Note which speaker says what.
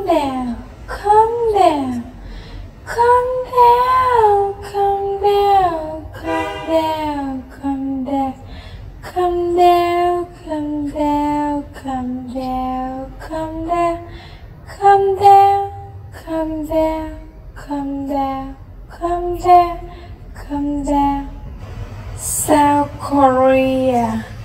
Speaker 1: down, come down, come down, come down, come down, come down, come down, come down, come down, come down, come down, come down, come down, come down, come down. South Korea.